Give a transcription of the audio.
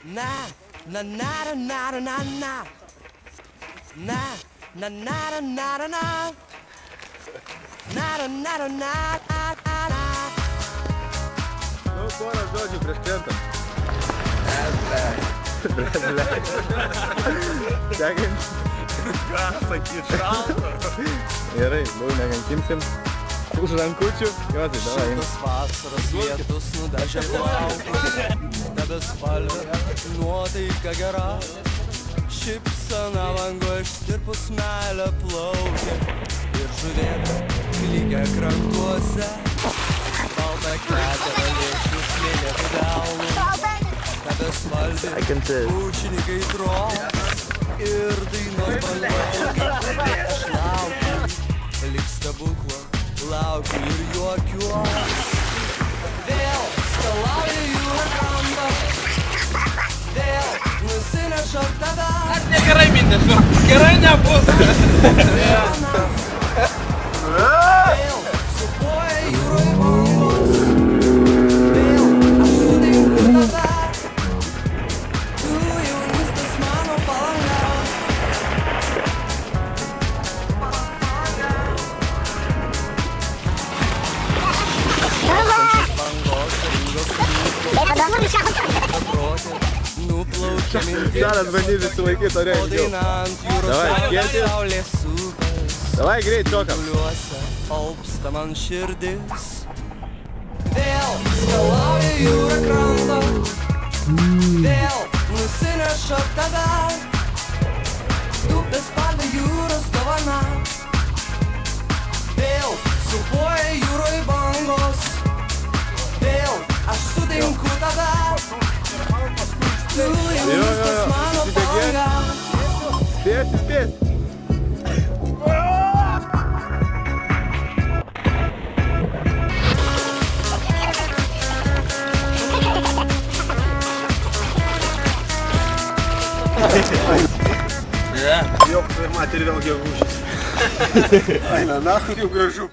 Na na na na na na na na na na na na na na na na na na. Nu, porą žodžių prieš krentant. Sekant. Ką sakyt, šalta? Gerai, nekankinsim. Už rankučių. Jo, tai davai. Šitas vasaros lietus nudažė plaukus, tebespalvė nuotaika gera. Šypsena lango ištirpus meilė plaukia ir žuvėta klykia krantuose. Balta ketera lėkščių smėlėtų delnų, tebespalvė ūčininkai tros ir dainos balvai. Aš laukiu, lyg stebuklo, laukiu ir juokiuos. Vėl skalauja jūra krantą, vėl nusineša tave. Ar negerai mintis, gerai nebus. Vėl supuoja jūroj bangos, vėl aš sutinku tave. Tu jaunystės mano palanga. Šaltančios bangos nuplaukia mintis. Žalas bandys išsilaikyti ore O ilgiau. dainant jūros Davai, saulės, skėtis. saulės upės. Davai, greit šokam. Liuose alpsta man širdis. Vėl skalauja jūra krantą, vėl nusineša tave. Tu bespalvė jūros dovana. Vėl supuoja jūroj bangos, vėl aš sutinku tave. Tu jaunystės mano įsibėgėk. palanga. Spėsi, spėsi. Jok, tai matė ir vėl gegužės. Aina, nahui jau gražu.